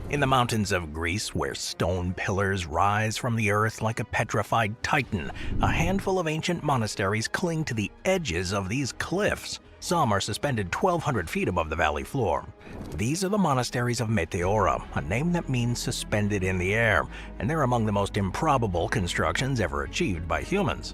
In the mountains of Greece, where stone pillars rise from the earth like a petrified titan, a handful of ancient monasteries cling to the edges of these cliffs. Some are suspended 1,200 feet above the valley floor. These are the monasteries of Meteora, a name that means suspended in the air, and they're among the most improbable constructions ever achieved by humans.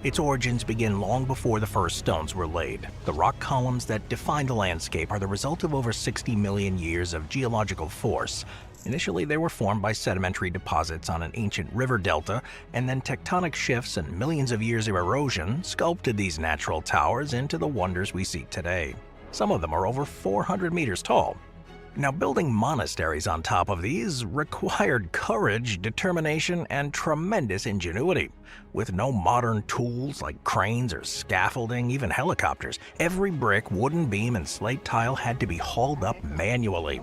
Its origins begin long before the first stones were laid. The rock columns that define the landscape are the result of over 60 million years of geological force. Initially, they were formed by sedimentary deposits on an ancient river delta, and then tectonic shifts and millions of years of erosion sculpted these natural towers into the wonders we see today. Some of them are over 400 meters tall. Now, building monasteries on top of these required courage, determination, and tremendous ingenuity. With no modern tools like cranes or scaffolding, even helicopters, every brick, wooden beam, and slate tile had to be hauled up manually.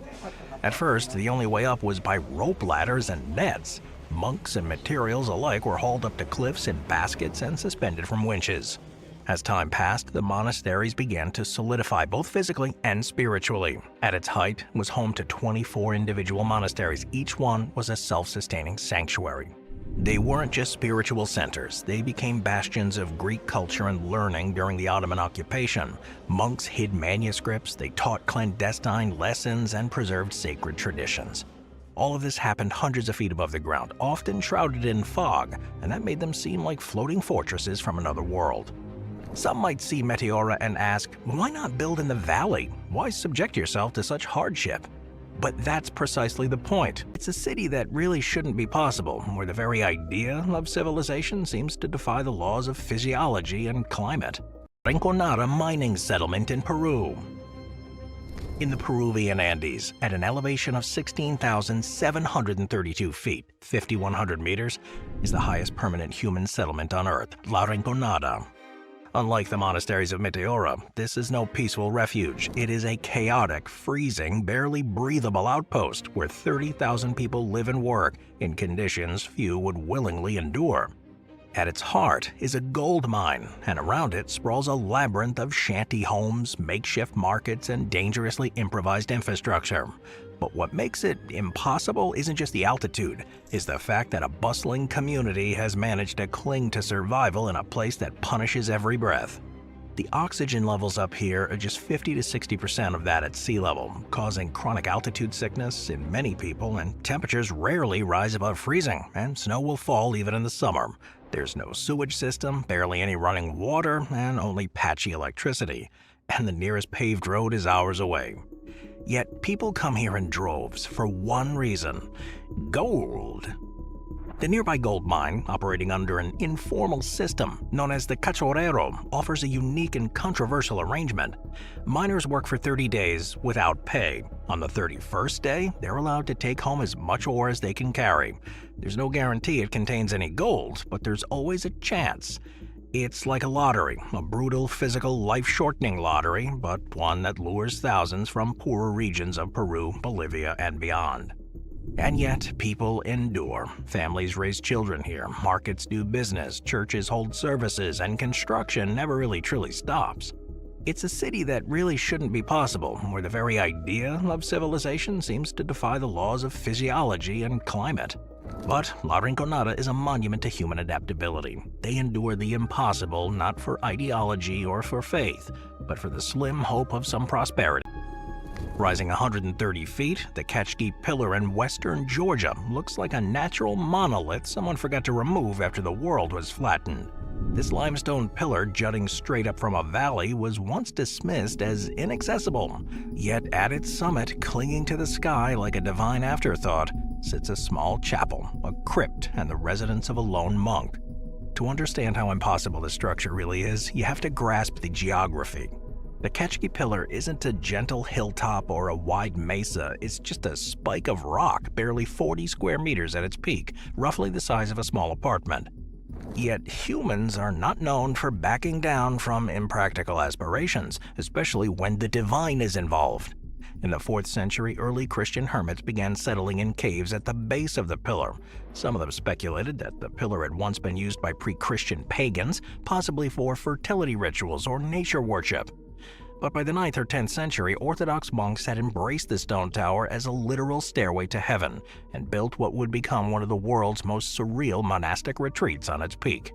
At first, the only way up was by rope ladders and nets. Monks and materials alike were hauled up to cliffs in baskets and suspended from winches. As time passed, the monasteries began to solidify both physically and spiritually. At its height, it was home to 24 individual monasteries. Each one was a self-sustaining sanctuary. They weren't just spiritual centers. They became bastions of Greek culture and learning during the Ottoman occupation. Monks hid manuscripts, they taught clandestine lessons, and preserved sacred traditions. All of this happened hundreds of feet above the ground, often shrouded in fog, and that made them seem like floating fortresses from another world. Some might see Meteora and ask, why not build in the valley? Why subject yourself to such hardship? But that's precisely the point. It's a city that really shouldn't be possible, where the very idea of civilization seems to defy the laws of physiology and climate. Larenara mining settlement in Peru. In the Peruvian Andes, at an elevation of 16,732 feet, 5,100 meters, is the highest permanent human settlement on Earth, Larenara. Unlike the monasteries of Meteora, this is no peaceful refuge. It is a chaotic, freezing, barely breathable outpost where 30,000 people live and work in conditions few would willingly endure. At its heart is a gold mine, and around it sprawls a labyrinth of shanty homes, makeshift markets, and dangerously improvised infrastructure. But what makes it impossible isn't just the altitude, it's the fact that a bustling community has managed to cling to survival in a place that punishes every breath. The oxygen levels up here are just 50 to 60% of that at sea level, causing chronic altitude sickness in many people, and temperatures rarely rise above freezing, and snow will fall even in the summer. There's no sewage system, barely any running water, and only patchy electricity, and the nearest paved road is hours away. Yet people come here in droves for one reason: gold. The nearby gold mine, operating under an informal system known as the cachorrero, offers a unique and controversial arrangement. Miners work for 30 days without pay. On the 31st day, they're allowed to take home as much ore as they can carry. There's no guarantee it contains any gold, but there's always a chance. It's like a lottery, a brutal, physical, life-shortening lottery, but one that lures thousands from poorer regions of Peru, Bolivia, and beyond. And yet, people endure. Families raise children here, markets do business, churches hold services, and construction never really truly stops. It's a city that really shouldn't be possible, where the very idea of civilization seems to defy the laws of physiology and climate. But Larenara is a monument to human adaptability. They endure the impossible not for ideology or for faith, but for the slim hope of some prosperity. Rising 130 feet, the Katskhi Pillar in western Georgia looks like a natural monolith someone forgot to remove after the world was flattened. This limestone pillar jutting straight up from a valley was once dismissed as inaccessible. Yet at its summit, clinging to the sky like a divine afterthought, sits a small chapel, a crypt, and the residence of a lone monk. To understand how impossible this structure really is, you have to grasp the geography. The Katskhi Pillar isn't a gentle hilltop or a wide mesa, it's just a spike of rock, barely 40 square meters at its peak, roughly the size of a small apartment. Yet humans are not known for backing down from impractical aspirations, especially when the divine is involved. In the 4th century, early Christian hermits began settling in caves at the base of the pillar. Some of them speculated that the pillar had once been used by pre-Christian pagans, possibly for fertility rituals or nature worship. But by the 9th or 10th century, Orthodox monks had embraced the stone tower as a literal stairway to heaven and built what would become one of the world's most surreal monastic retreats on its peak.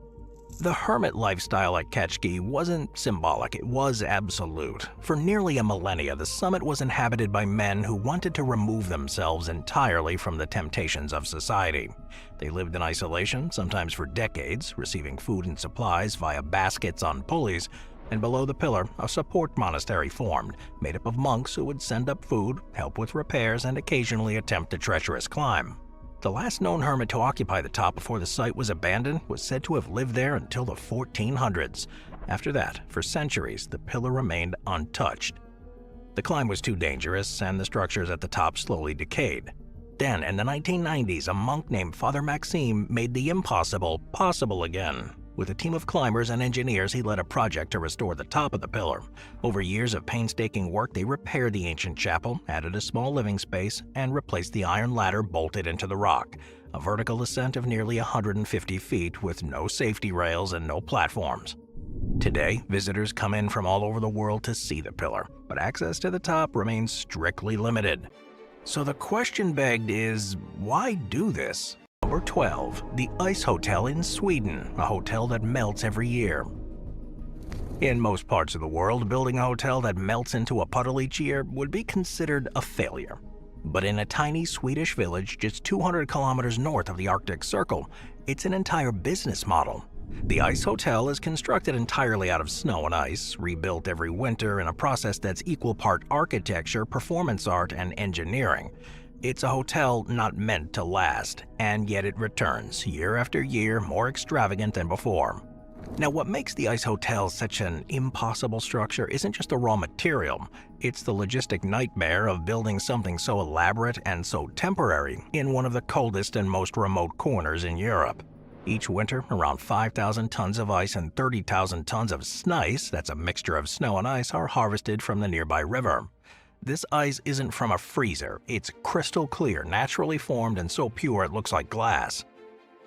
The hermit lifestyle at Katskhi wasn't symbolic, it was absolute. For nearly a millennia, the summit was inhabited by men who wanted to remove themselves entirely from the temptations of society. They lived in isolation, sometimes for decades, receiving food and supplies via baskets on pulleys, and below the pillar, a support monastery formed, made up of monks who would send up food, help with repairs, and occasionally attempt a treacherous climb. The last known hermit to occupy the top before the site was abandoned was said to have lived there until the 1400s. After that, for centuries, the pillar remained untouched. The climb was too dangerous, and the structures at the top slowly decayed. Then, in the 1990s, a monk named Father Maxime made the impossible possible again. With a team of climbers and engineers, he led a project to restore the top of the pillar. Over years of painstaking work, they repaired the ancient chapel, added a small living space, and replaced the iron ladder bolted into the rock. A vertical ascent of nearly 150 feet with no safety rails and no platforms. Today, visitors come in from all over the world to see the pillar, but access to the top remains strictly limited. So the question begged is, why do this? Number 12. The Ice Hotel in Sweden, a hotel that melts every year. In most parts of the world, building a hotel that melts into a puddle each year would be considered a failure. But in a tiny Swedish village just 200 kilometers north of the Arctic Circle, it's an entire business model. The Ice Hotel is constructed entirely out of snow and ice, rebuilt every winter in a process that's equal part architecture, performance art, and engineering. It's a hotel not meant to last, and yet it returns, year after year, more extravagant than before. Now, what makes the Ice Hotel such an impossible structure isn't just the raw material, it's the logistic nightmare of building something so elaborate and so temporary in one of the coldest and most remote corners in Europe. Each winter, around 5,000 tons of ice and 30,000 tons of snice, that's a mixture of snow and ice, are harvested from the nearby river. This ice isn't from a freezer, it's crystal clear, naturally formed and so pure it looks like glass.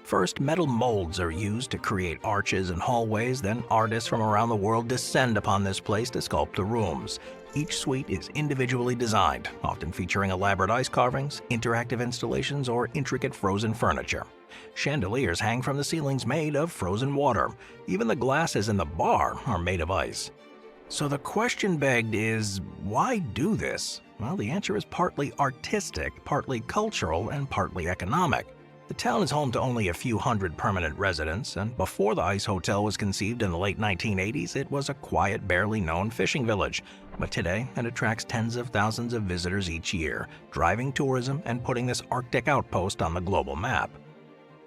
First, metal molds are used to create arches and hallways, then artists from around the world descend upon this place to sculpt the rooms. Each suite is individually designed, often featuring elaborate ice carvings, interactive installations, or intricate frozen furniture. Chandeliers hang from the ceilings made of frozen water. Even the glasses in the bar are made of ice. So the question begged is, why do this? Well, the answer is partly artistic, partly cultural, and partly economic. The town is home to only a few hundred permanent residents, and before the Ice Hotel was conceived in the late 1980s, it was a quiet, barely known fishing village. But today, it attracts tens of thousands of visitors each year, driving tourism and putting this Arctic outpost on the global map.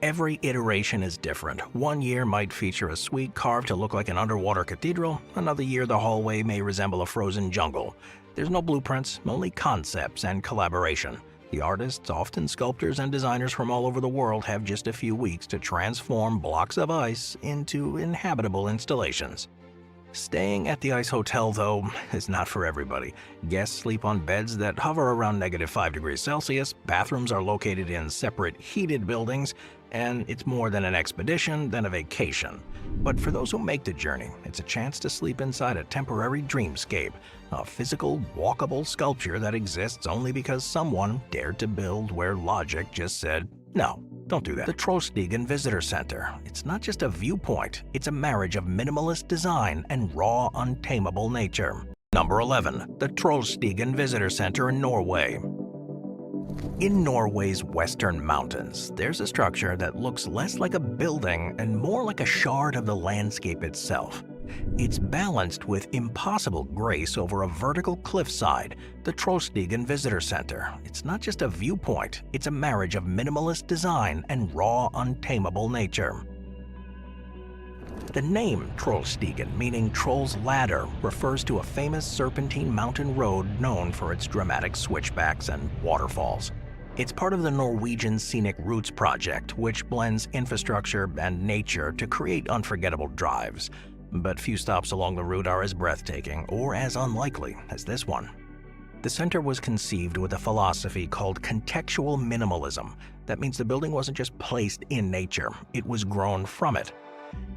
Every iteration is different. One year might feature a suite carved to look like an underwater cathedral, another year the hallway may resemble a frozen jungle. There's no blueprints, only concepts and collaboration. The artists, often sculptors and designers from all over the world, have just a few weeks to transform blocks of ice into inhabitable installations. Staying at the Ice Hotel, though, is not for everybody. Guests sleep on beds that hover around -5 degrees Celsius, bathrooms are located in separate heated buildings, and it's more than an expedition than a vacation. But for those who make the journey, it's a chance to sleep inside a temporary dreamscape, a physical, walkable sculpture that exists only because someone dared to build where logic just said, no, don't do that. The Trollstigen Visitor Center. It's not just a viewpoint, it's a marriage of minimalist design and raw, untamable nature. Number 11. The Trollstigen Visitor Center in Norway. In Norway's western mountains, there's a structure that looks less like a building and more like a shard of the landscape itself. It's balanced with impossible grace over a vertical cliffside, the Trollstigen Visitor Center. It's not just a viewpoint, it's a marriage of minimalist design and raw, untamable nature. The name Trollstigen, meaning Troll's Ladder, refers to a famous serpentine mountain road known for its dramatic switchbacks and waterfalls. It's part of the Norwegian Scenic Routes project, which blends infrastructure and nature to create unforgettable drives. But few stops along the route are as breathtaking or as unlikely as this one. The center was conceived with a philosophy called contextual minimalism. That means the building wasn't just placed in nature, it was grown from it.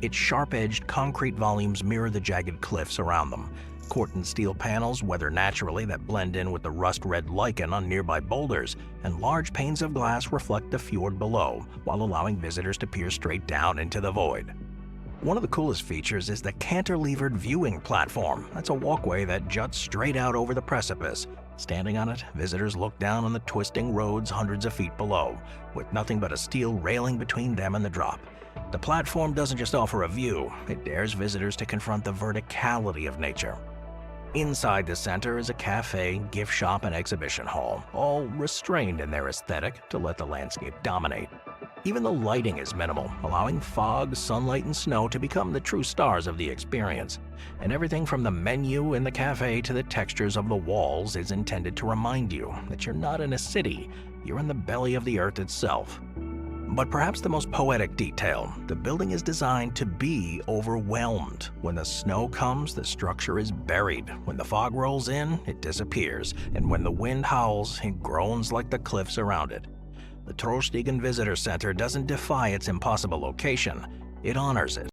Its sharp-edged concrete volumes mirror the jagged cliffs around them. Corten steel panels weather naturally that blend in with the rust-red lichen on nearby boulders, and large panes of glass reflect the fjord below, while allowing visitors to peer straight down into the void. One of the coolest features is the cantilevered viewing platform. That's a walkway that juts straight out over the precipice. Standing on it, visitors look down on the twisting roads hundreds of feet below, with nothing but a steel railing between them and the drop. The platform doesn't just offer a view, it dares visitors to confront the verticality of nature. Inside the center is a cafe, gift shop, and exhibition hall, all restrained in their aesthetic to let the landscape dominate. Even the lighting is minimal, allowing fog, sunlight, and snow to become the true stars of the experience. And everything from the menu in the cafe to the textures of the walls is intended to remind you that you're not in a city, you're in the belly of the earth itself. But perhaps the most poetic detail, the building is designed to be overwhelmed. When the snow comes, the structure is buried. When the fog rolls in, it disappears. And when the wind howls, it groans like the cliffs around it. The Trollstigen Visitor Center doesn't defy its impossible location, it honors it.